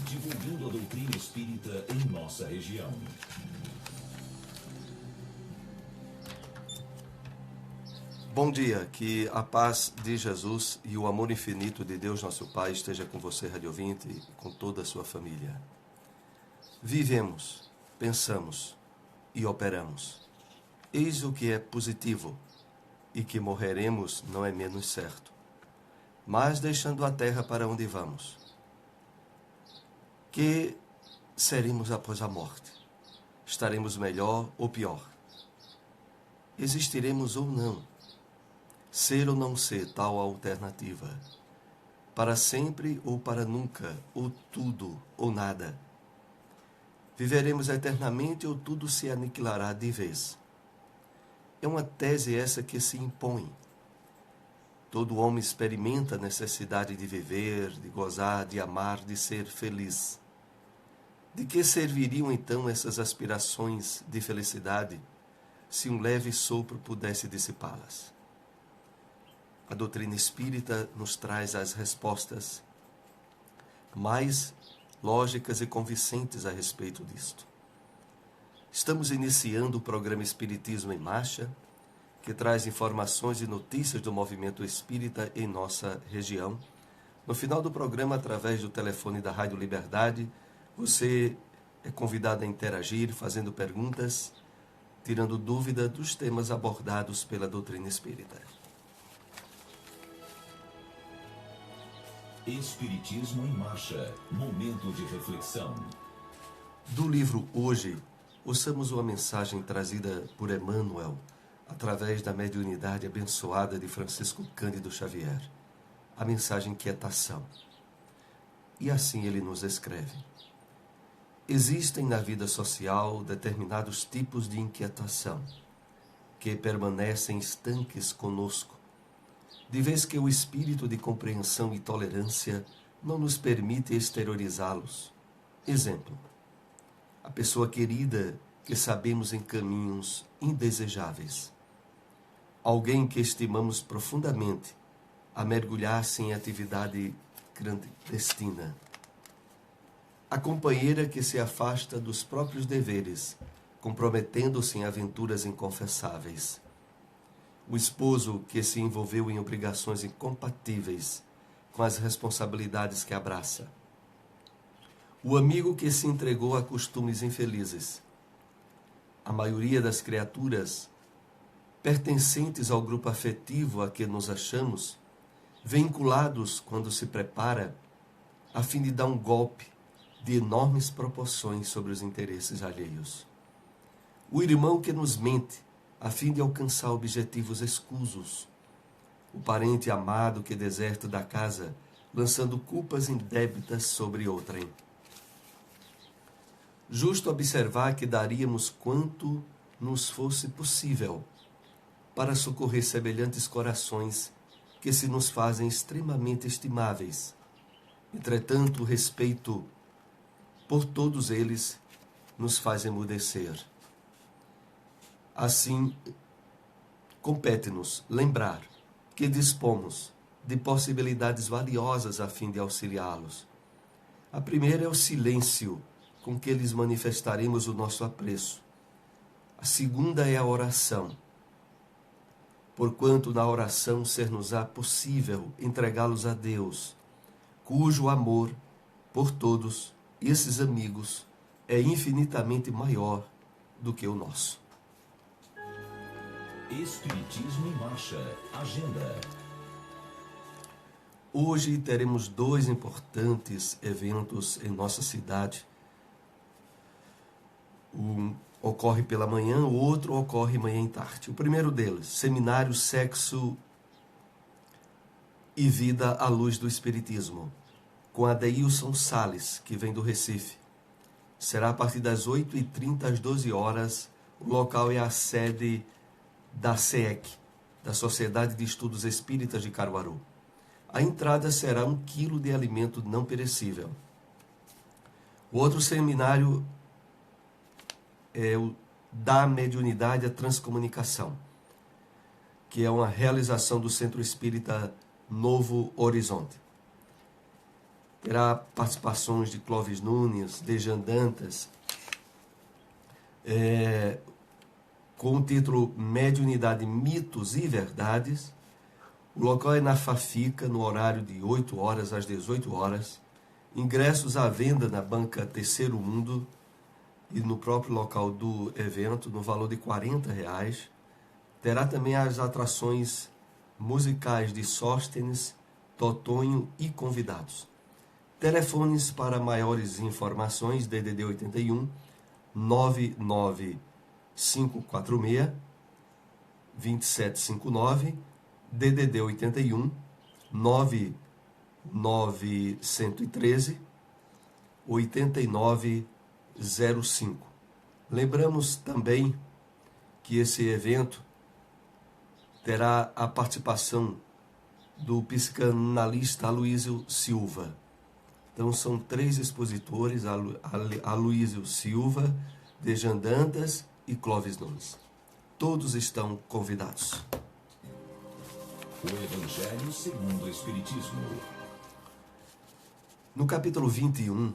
divulgando a doutrina espírita em nossa região. Bom dia, que a paz de Jesus e o amor infinito de Deus nosso Pai esteja com você, rádio ouvinte, e com toda a sua família. Vivemos, pensamos e operamos. Eis o que é positivo, e que morreremos não é menos certo. Mas deixando a terra para onde vamos, que seremos após a morte? Estaremos melhor ou pior? Existiremos ou não? Ser ou não ser, tal a alternativa. Para sempre ou para nunca, ou tudo ou nada. Viveremos eternamente ou tudo se aniquilará de vez. É uma tese essa que se impõe. Todo homem experimenta a necessidade de viver, de gozar, de amar, de ser feliz. De que serviriam então essas aspirações de felicidade se um leve sopro pudesse dissipá-las? A doutrina espírita nos traz as respostas mais lógicas e convincentes a respeito disto. Estamos iniciando o programa Espiritismo em Marcha, que traz informações e notícias do movimento espírita em nossa região. No final do programa, através do telefone da Rádio Liberdade, você é convidado a interagir, fazendo perguntas, tirando dúvida dos temas abordados pela doutrina espírita. Espiritismo em Marcha, momento de reflexão. Do livro Hoje, ouçamos uma mensagem trazida por Emmanuel, através da mediunidade abençoada de Francisco Cândido Xavier, a mensagem Quietação. E assim ele nos escreve: existem na vida social determinados tipos de inquietação, que permanecem estanques conosco, de vez que o espírito de compreensão e tolerância não nos permite exteriorizá-los. Exemplo: a pessoa querida que sabemos em caminhos indesejáveis. Alguém que estimamos profundamente a mergulhar-se em atividade clandestina. A companheira que se afasta dos próprios deveres, comprometendo-se em aventuras inconfessáveis. O esposo que se envolveu em obrigações incompatíveis com as responsabilidades que abraça. O amigo que se entregou a costumes infelizes. A maioria das criaturas pertencentes ao grupo afetivo a que nos achamos, vinculados quando se prepara a fim de dar um golpe de enormes proporções sobre os interesses alheios. O irmão que nos mente a fim de alcançar objetivos escusos. O parente amado que deserta da casa, lançando culpas indébitas sobre outrem. Justo observar que daríamos quanto nos fosse possível para socorrer semelhantes corações que se nos fazem extremamente estimáveis. Entretanto, o respeito por todos eles nos faz emudecer. Assim, compete-nos lembrar que dispomos de possibilidades valiosas a fim de auxiliá-los. A primeira é o silêncio com que lhes manifestaremos o nosso apreço. A segunda é a oração, porquanto na oração ser-nos-á possível entregá-los a Deus, cujo amor por todos esses amigos é infinitamente maior do que o nosso. Espiritismo em Marcha, agenda. Hoje teremos 2 importantes eventos em nossa cidade. Um ocorre pela manhã, o outro ocorre manhã e tarde. O primeiro deles, Seminário Sexo e Vida à Luz do Espiritismo, com Adeilson Sales, que vem do Recife. Será a partir das 8h30 às 12 horas. O local é a sede da SEEC, da Sociedade de Estudos Espíritas de Caruaru. A entrada será 1 quilo de alimento não perecível. O outro seminário é o da mediunidade à transcomunicação, que é uma realização do Centro Espírita Novo Horizonte. terá participações de Clóvis Nunes, Dejan Dantas, com o título Mediunidade, Mitos e Verdades. O local é na Fafica, no horário de 8 horas às 18 horas. Ingressos à venda na banca Terceiro Mundo e no próprio local do evento, no valor de R$40. Terá também as atrações musicais de Sóstenes, Totonho e convidados. Telefones para maiores informações: DDD 81 99546 2759, DDD 81 9913 8905. Lembramos também que esse evento terá a participação do psicanalista Aloísio Silva. Então são 3 expositores: Aloísio Silva, Dejan Dantas e Clóvis Nunes. Todos estão convidados. O Evangelho segundo o Espiritismo. No capítulo 21,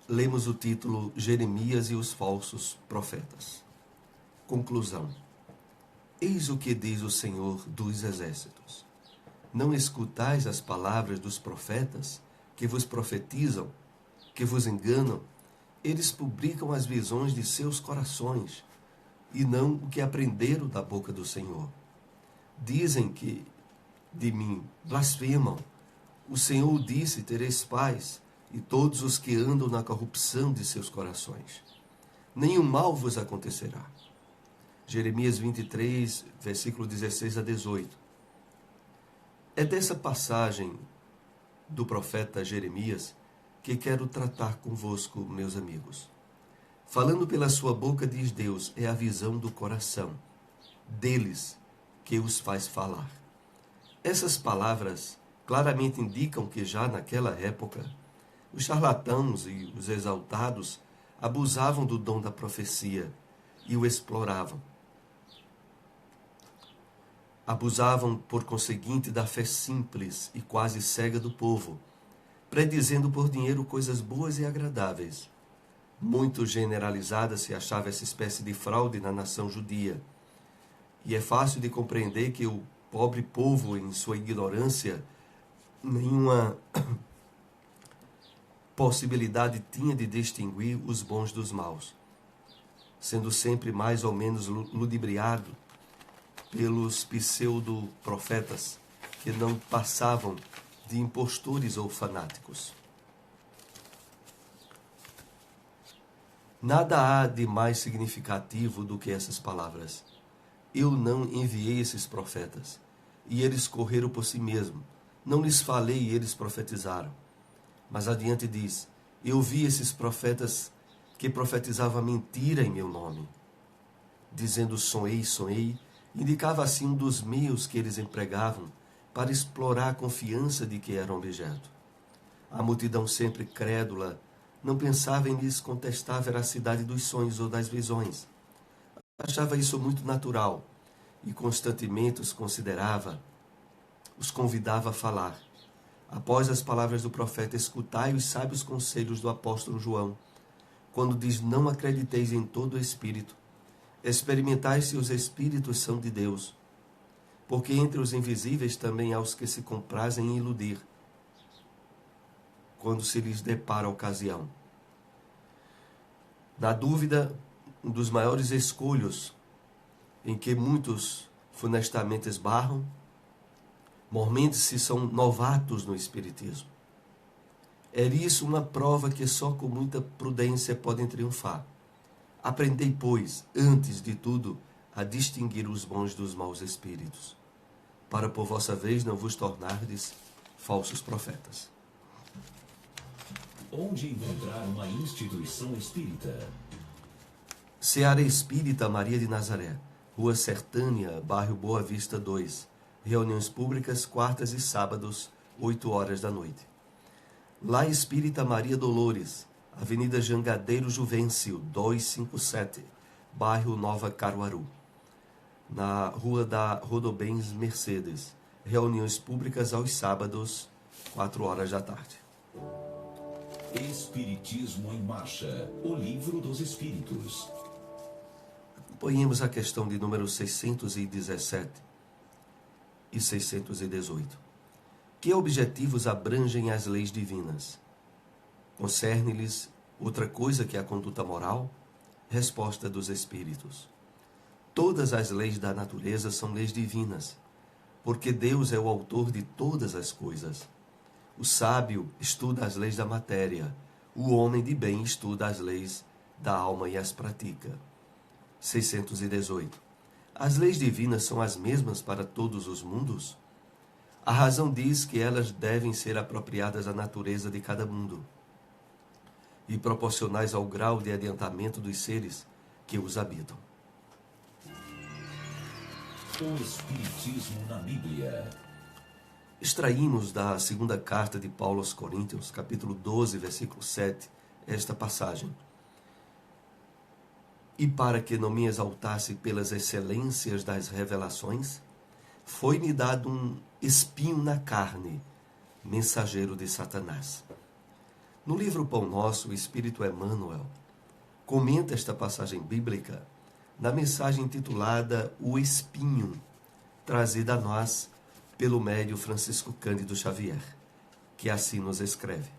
lemos o título Jeremias e os falsos profetas. Conclusão. Eis o que diz o Senhor dos Exércitos: não escutais as palavras dos profetas que vos profetizam, que vos enganam. Eles publicam as visões de seus corações e não o que aprenderam da boca do Senhor. Dizem que de mim blasfemam. O Senhor disse: tereis paz, e todos os que andam na corrupção de seus corações. Nenhum mal vos acontecerá. Jeremias 23, versículo 16 a 18. É dessa passagem do profeta Jeremias que quero tratar convosco, meus amigos. Falando pela sua boca, diz Deus, é a visão do coração deles que os faz falar. Essas palavras claramente indicam que já naquela época os charlatãos e os exaltados abusavam do dom da profecia e o exploravam. Abusavam, por conseguinte, da fé simples e quase cega do povo, predizendo por dinheiro coisas boas e agradáveis. Muito generalizada se achava essa espécie de fraude na nação judia. E é fácil de compreender que o pobre povo, em sua ignorância, nenhuma possibilidade tinha de distinguir os bons dos maus, sendo sempre mais ou menos ludibriado pelos pseudo-profetas que não passavam de impostores ou fanáticos. Nada há de mais significativo do que essas palavras. Eu não enviei esses profetas, e eles correram por si mesmos. Não lhes falei e eles profetizaram. Mas adiante diz: eu vi esses profetas que profetizavam mentira em meu nome, dizendo sonhei, sonhei. Indicava assim um dos meios que eles empregavam para explorar a confiança de que eram objeto. A multidão, sempre crédula, não pensava em lhes contestar a veracidade dos sonhos ou das visões. Achava isso muito natural e constantemente os considerava, os convidava a falar. Após as palavras do profeta, escutai os sábios conselhos do apóstolo João, quando diz: não acrediteis em todo o espírito, experimentai se os espíritos são de Deus, porque entre os invisíveis também há os que se comprazem em iludir, quando se lhes depara a ocasião. Na dúvida, um dos maiores escolhos em que muitos funestamente esbarram, mormente se são novatos no espiritismo. É isso uma prova que só com muita prudência podem triunfar. Aprendei, pois, antes de tudo, a distinguir os bons dos maus espíritos, para por vossa vez não vos tornardes falsos profetas. Onde encontrar uma instituição espírita? Seara Espírita Maria de Nazaré, Rua Sertânia, bairro Boa Vista 2. Reuniões públicas, quartas e sábados, 8 horas da noite. Lá Espírita Maria Dolores, Avenida Jangadeiro Juvencio, 257, bairro Nova Caruaru. Na Rua da Rodobens Mercedes. Reuniões públicas aos sábados, 4 horas da tarde. Espiritismo em Marcha, o livro dos Espíritos. Acompanhemos a questão de número 617 e 618. Que objetivos abrangem as leis divinas? Concerne-lhes outra coisa que a conduta moral? Resposta dos Espíritos. Todas as leis da natureza são leis divinas, porque Deus é o autor de todas as coisas. O sábio estuda as leis da matéria, o homem de bem estuda as leis da alma e as pratica. 618. As leis divinas são as mesmas para todos os mundos? A razão diz que elas devem ser apropriadas à natureza de cada mundo e proporcionais ao grau de adiantamento dos seres que os habitam. O Espiritismo na Bíblia. Extraímos da segunda carta de Paulo aos Coríntios, capítulo 12, versículo 7, esta passagem. E para que não me exaltasse pelas excelências das revelações, foi-me dado um espinho na carne, mensageiro de Satanás. No livro Pão Nosso, o Espírito Emmanuel comenta esta passagem bíblica na mensagem intitulada O Espinho, trazida a nós pelo médium Francisco Cândido Xavier, que assim nos escreve.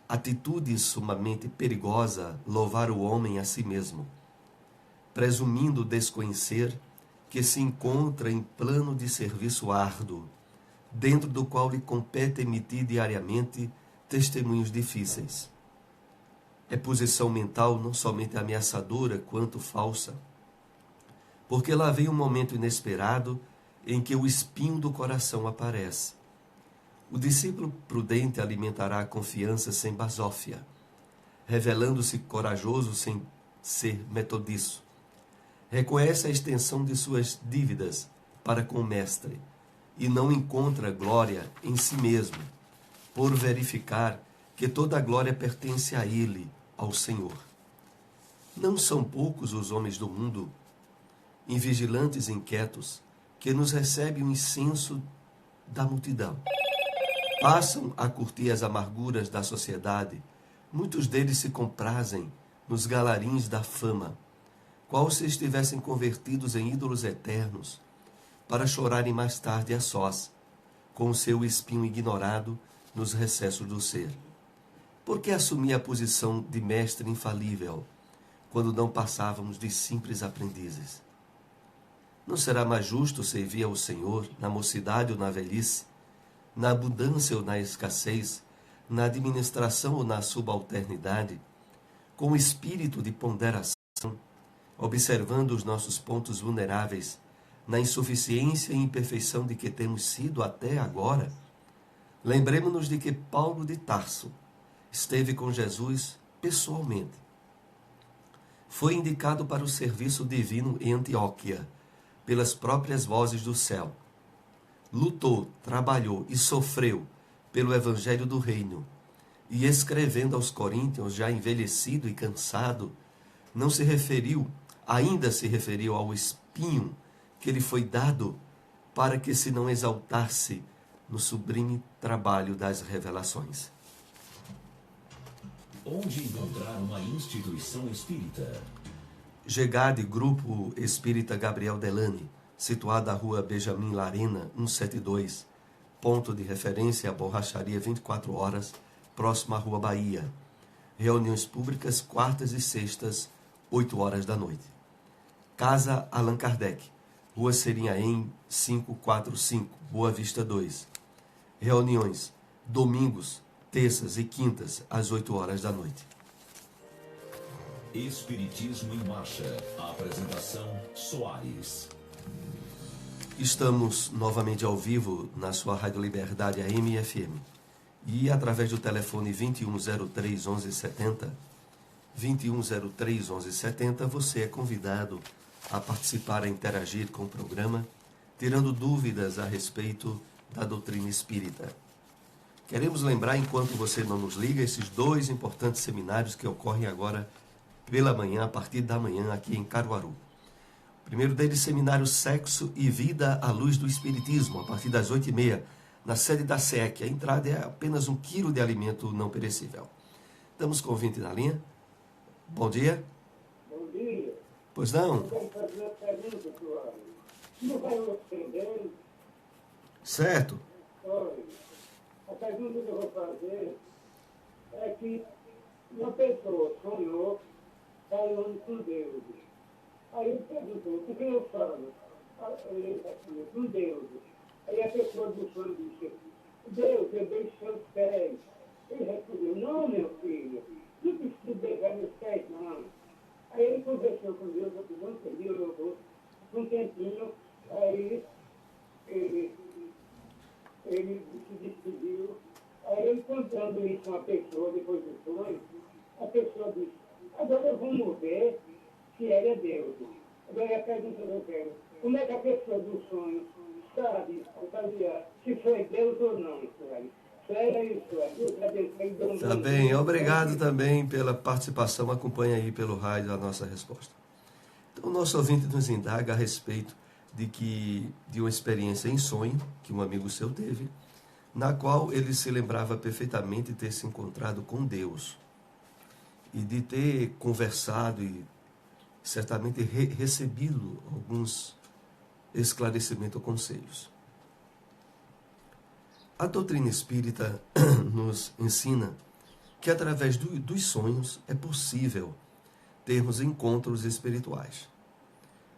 Atitude sumamente perigosa louvar o homem a si mesmo, presumindo desconhecer que se encontra em plano de serviço árduo, dentro do qual lhe compete emitir diariamente testemunhos difíceis. É posição mental não somente ameaçadora quanto falsa, porque lá vem um momento inesperado em que o espinho do coração aparece. O discípulo prudente alimentará a confiança sem basófia, revelando-se corajoso sem ser metodiço. Reconhece a extensão de suas dívidas para com o Mestre e não encontra glória em si mesmo, por verificar que toda a glória pertence a Ele, ao Senhor. Não são poucos os homens do mundo, invigilantes e inquietos, que nos recebem o incenso da multidão. Passam a curtir as amarguras da sociedade, muitos deles se comprazem nos galarins da fama, qual se estivessem convertidos em ídolos eternos, para chorarem mais tarde a sós, com o seu espinho ignorado nos recessos do ser. Por que assumir a posição de mestre infalível, quando não passávamos de simples aprendizes? Não será mais justo servir ao Senhor na mocidade ou na velhice, na abundância ou na escassez, na administração ou na subalternidade, com espírito de ponderação, observando os nossos pontos vulneráveis, na insuficiência e imperfeição de que temos sido até agora? Lembremos-nos de que Paulo de Tarso esteve com Jesus pessoalmente. Foi indicado para o serviço divino em Antioquia, pelas próprias vozes do céu. Lutou, trabalhou e sofreu pelo evangelho do reino. E escrevendo aos Coríntios, já envelhecido e cansado, ainda se referiu ao espinho que lhe foi dado para que se não exaltasse no sublime trabalho das revelações. Onde encontrar uma instituição espírita? GEGAD, Grupo Espírita Gabriel Delane, situado à rua Benjamin Larena, 172, ponto de referência à borracharia 24 horas, próximo à Rua Bahia. Reuniões públicas, quartas e sextas, 8 horas da noite. Casa Allan Kardec, Rua Serinhaém, 545, Boa Vista 2. Reuniões, domingos, terças e quintas, às 8 horas da noite. Espiritismo em Marcha. A apresentação Soares. Estamos novamente ao vivo na sua Rádio Liberdade AM e FM. E através do telefone 2103 1170, 2103 1170, você é convidado a participar, a interagir com o programa, tirando dúvidas a respeito da doutrina espírita. Queremos lembrar, enquanto você não nos liga, esses 2 importantes seminários que ocorrem agora pela manhã, a partir da manhã, aqui em Caruaru. O primeiro deles, Seminário Sexo e Vida à Luz do Espiritismo, a partir das 8h30, na sede da SEC. A entrada é apenas 1 quilo de alimento não perecível. Estamos com o ouvinte na linha. Bom dia. Bom dia. Pois não? Eu quero fazer uma pergunta, senhor. Não vai ofender? Certo. Olha, a pergunta que eu vou fazer é que uma pessoa sonhou falando com Deus. Aí ele perguntou, o que eu falo? Com Deus. Aí a pessoa do sonho disse, Deus, eu beijo seus pés. Ele respondeu, não, meu filho, não precisa beijar meus pés, não. Aí ele conversou com Deus, não pediu, um tempinho, aí ele se despediu. Aí ele contando isso com uma pessoa depois do sonho, a pessoa disse, agora vamos ver se era Deus. Agora a pergunta que eu quero, como é que a pessoa do sonho sabe, se foi Deus ou não, Sueli? Tá bem, obrigado também pela participação. Acompanha aí pelo rádio a nossa resposta. Então, o nosso ouvinte nos indaga a respeito de uma experiência em sonho que um amigo seu teve, na qual ele se lembrava perfeitamente de ter se encontrado com Deus e de ter conversado e certamente recebido alguns esclarecimentos ou conselhos. A doutrina espírita nos ensina que através dos sonhos é possível termos encontros espirituais.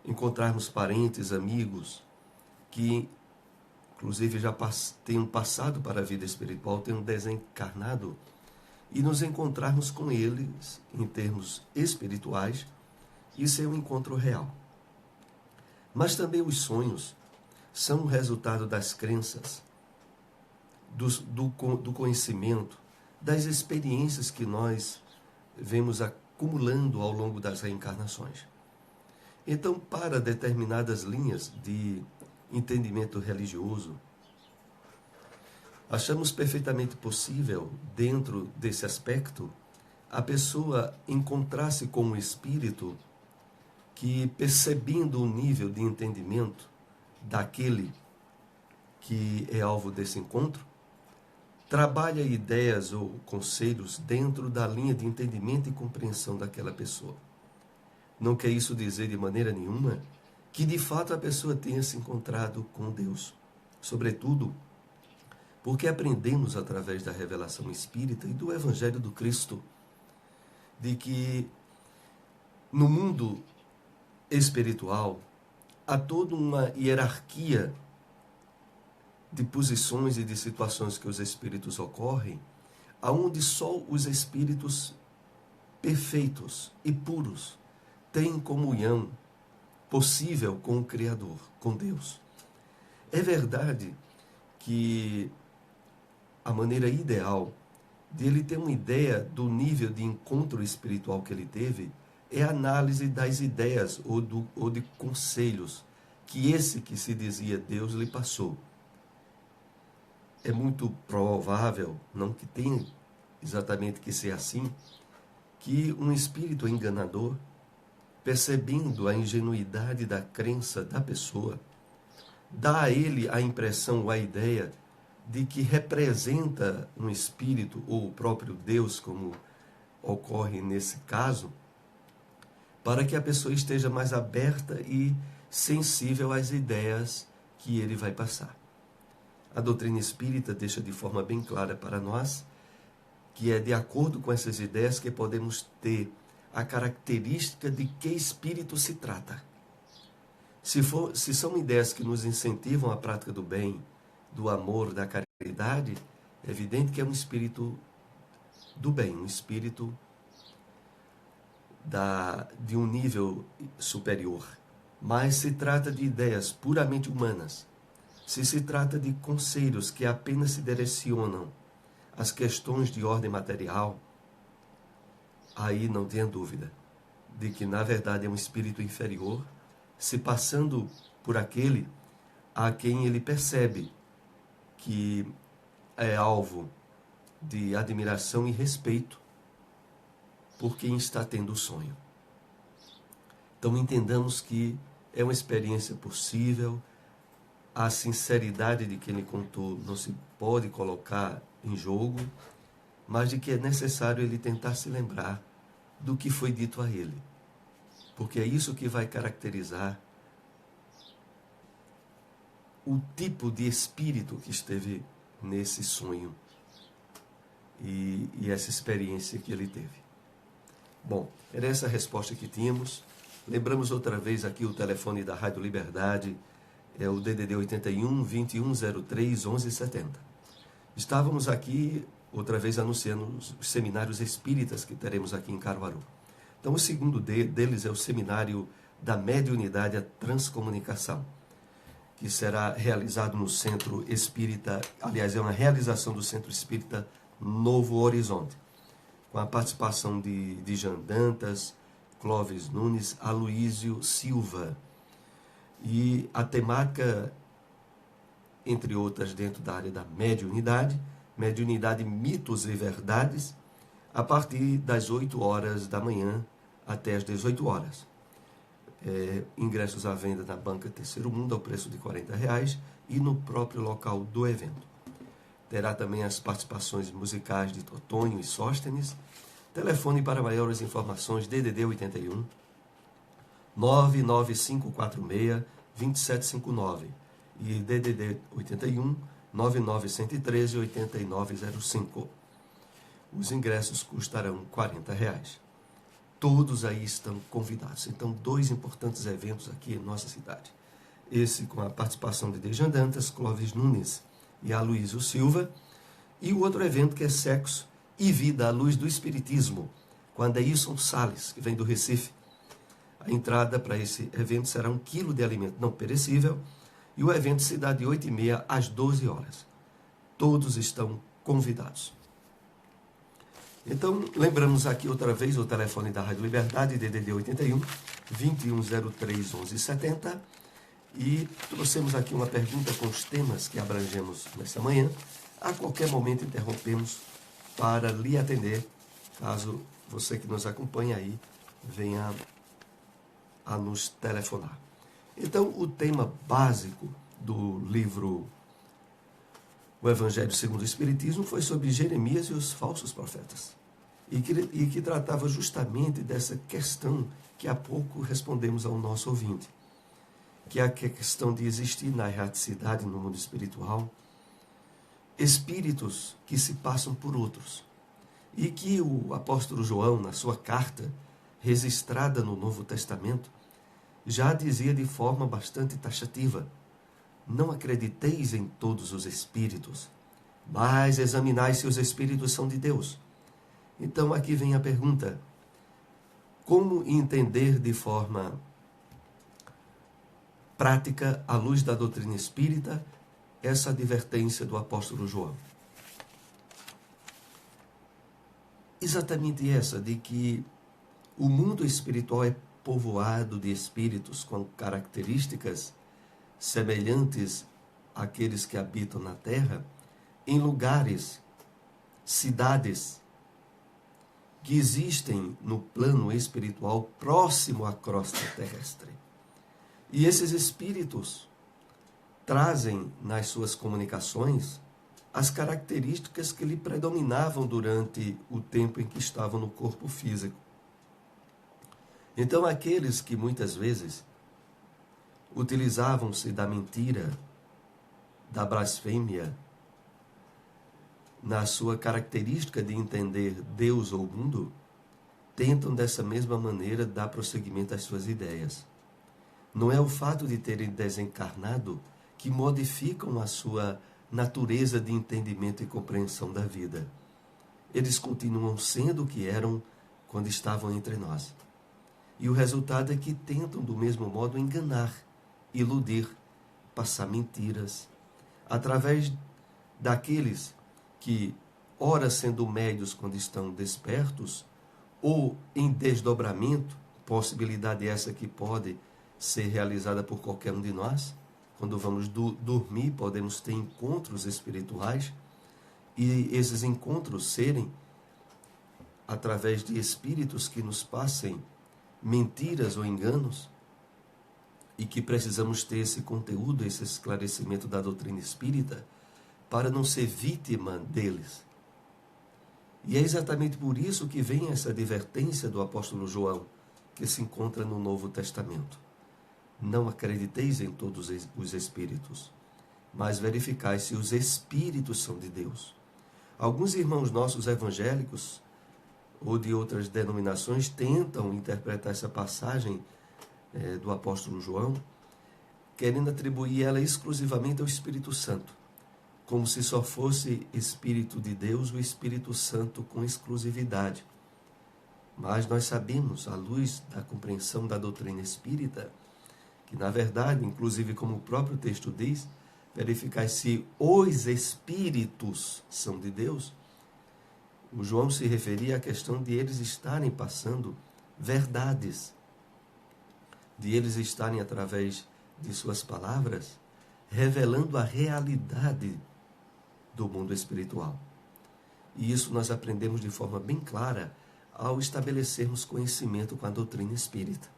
Encontrarmos parentes, amigos, que inclusive já tenham passado para a vida espiritual, tenham desencarnado, e nos encontrarmos com eles em termos espirituais, isso é um encontro real. Mas também os sonhos são o resultado das crenças, do conhecimento, das experiências que nós vemos acumulando ao longo das reencarnações. Então, para determinadas linhas de entendimento religioso, achamos perfeitamente possível, dentro desse aspecto, a pessoa encontrar-se com um espírito que, percebendo o nível de entendimento daquele que é alvo desse encontro, trabalha ideias ou conselhos dentro da linha de entendimento e compreensão daquela pessoa. Não quer isso dizer de maneira nenhuma que de fato a pessoa tenha se encontrado com Deus. Sobretudo, porque aprendemos através da revelação espírita e do Evangelho do Cristo, de que no mundo espiritual há toda uma hierarquia de posições e de situações que os espíritos ocorrem, aonde só os espíritos perfeitos e puros têm comunhão possível com o Criador, com Deus. É verdade que a maneira ideal de ele ter uma ideia do nível de encontro espiritual que ele teve é a análise das ideias ou de conselhos que esse que se dizia Deus lhe passou. É muito provável, não que tenha exatamente que ser assim, que um espírito enganador, percebendo a ingenuidade da crença da pessoa, dá a ele a impressão ou a ideia de que representa um espírito ou o próprio Deus, como ocorre nesse caso, para que a pessoa esteja mais aberta e sensível às ideias que ele vai passar. A doutrina espírita deixa de forma bem clara para nós que é de acordo com essas ideias que podemos ter a característica de que espírito se trata. Se são ideias que nos incentivam a prática do bem, do amor, da caridade, é evidente que é um espírito do bem, um espírito de um nível superior. Mas se trata de ideias puramente humanas, se trata de conselhos que apenas se direcionam às questões de ordem material, aí não tenha dúvida de que, na verdade, é um espírito inferior, se passando por aquele a quem ele percebe que é alvo de admiração e respeito por quem está tendo o sonho. Então, entendamos que é uma experiência possível, a sinceridade de quem lhe contou não se pode colocar em jogo, mas de que é necessário ele tentar se lembrar do que foi dito a ele. Porque é isso que vai caracterizar o tipo de espírito que esteve nesse sonho e essa experiência que ele teve. Bom, era essa a resposta que tínhamos. Lembramos outra vez aqui o telefone da Rádio Liberdade, é o DDD 81 2103 1170. Estávamos aqui outra vez anunciando os seminários espíritas que teremos aqui em Caruaru. Então, o segundo deles é o seminário da mediunidade à transcomunicação, que será realizado no Centro Espírita, aliás, é uma realização do Centro Espírita Novo Horizonte, com a participação de Jean Dantas, Clóvis Nunes, Aloísio Silva. E a temática, entre outras, dentro da área da mediunidade, mitos e verdades, a partir das 8 horas da manhã até as 18 horas. Ingressos à venda na Banca Terceiro Mundo ao preço de R$40 e no próprio local do evento. Terá também as participações musicais de Totônio e Sóstenes. Telefone para maiores informações DDD 81 99546 2759 e DDD 81 9913 8905. Os ingressos custarão R$40. Todos aí estão convidados. Então, 2 importantes eventos aqui em nossa cidade. Esse com a participação de Dejan Dantas, Clóvis Nunes e Aloísio Silva. E o outro evento que é Sexo e Vida à Luz do Espiritismo, com Adeilson Salles, que vem do Recife. A entrada para esse evento será 1 quilo de alimento não perecível e o evento se dá de 8h30 às 12 horas. Todos estão convidados. Então, lembramos aqui outra vez o telefone da Rádio Liberdade, DDD 81 2103 1170, e trouxemos aqui uma pergunta com os temas que abrangemos nesta manhã. A qualquer momento interrompemos para lhe atender, caso você que nos acompanha aí venha a nos telefonar. Então, o tema básico do livro O Evangelho segundo o Espiritismo foi sobre Jeremias e os falsos profetas, e que tratava justamente dessa questão que há pouco respondemos ao nosso ouvinte, que é a questão de existir na erraticidade no mundo espiritual espíritos que se passam por outros, e que o apóstolo João, na sua carta registrada no Novo Testamento, já dizia de forma bastante taxativa: não acrediteis em todos os espíritos, mas examinai se os espíritos são de Deus. Então aqui vem a pergunta: como entender de forma prática, à luz da doutrina espírita, essa advertência do apóstolo João? Exatamente essa, de que o mundo espiritual é povoado de espíritos com características semelhantes àqueles que habitam na Terra, em lugares, cidades, que existem no plano espiritual próximo à crosta terrestre. E esses espíritos trazem nas suas comunicações as características que lhe predominavam durante o tempo em que estavam no corpo físico. Então, aqueles que muitas vezes utilizavam-se da mentira, da blasfêmia, na sua característica de entender Deus ou o mundo, tentam dessa mesma maneira dar prosseguimento às suas ideias. Não é o fato de terem desencarnado que modificam a sua natureza de entendimento e compreensão da vida. Eles continuam sendo o que eram quando estavam entre nós. E o resultado é que tentam, do mesmo modo, enganar, iludir, passar mentiras, através daqueles que, ora sendo médios quando estão despertos, ou em desdobramento, possibilidade essa que pode ser realizada por qualquer um de nós. Quando vamos dormir, podemos ter encontros espirituais, e esses encontros serem através de espíritos que nos passem mentiras ou enganos. e que precisamos ter esse conteúdo, esse esclarecimento da doutrina espírita, para não ser vítima deles. E é exatamente por isso que vem essa advertência do apóstolo João, que se encontra no Novo Testamento. Não acrediteis em todos os espíritos, mas verificai se os espíritos são de Deus. Alguns irmãos nossos evangélicos ou de outras denominações tentam interpretar essa passagem do apóstolo João, querendo atribuir ela exclusivamente ao Espírito Santo, como se só fosse Espírito de Deus o Espírito Santo com exclusividade. Mas nós sabemos, à luz da compreensão da doutrina espírita, que na verdade, inclusive como o próprio texto diz, verificar se os espíritos são de Deus, o João se referia à questão de eles estarem passando verdades, de eles estarem, através de suas palavras, revelando a realidade do mundo espiritual. E isso nós aprendemos de forma bem clara ao estabelecermos conhecimento com a doutrina espírita.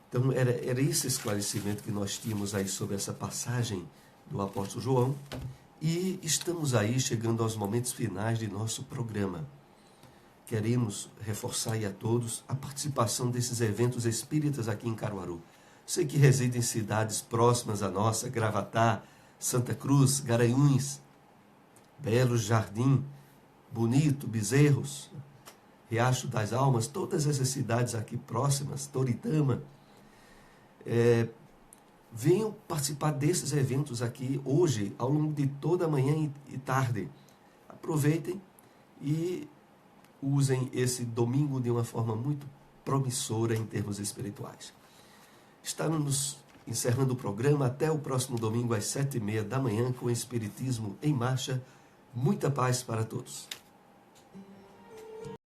Então, era esse esclarecimento que nós tínhamos aí sobre essa passagem do apóstolo João, e estamos aí chegando aos momentos finais de nosso programa. Queremos reforçar aí a todos a participação desses eventos espíritas aqui em Caruaru. Você que reside em cidades próximas à nossa, Gravatá, Santa Cruz, Garanhuns, Belo Jardim, Bonito, Bezerros, Riacho das Almas, todas essas cidades aqui próximas, Toritama, venham participar desses eventos aqui hoje, ao longo de toda a manhã e tarde. Aproveitem e usem esse domingo de uma forma muito promissora em termos espirituais. Estamos encerrando o programa. Até o próximo domingo às 7h30 da manhã com o Espiritismo em Marcha. Muita paz para todos.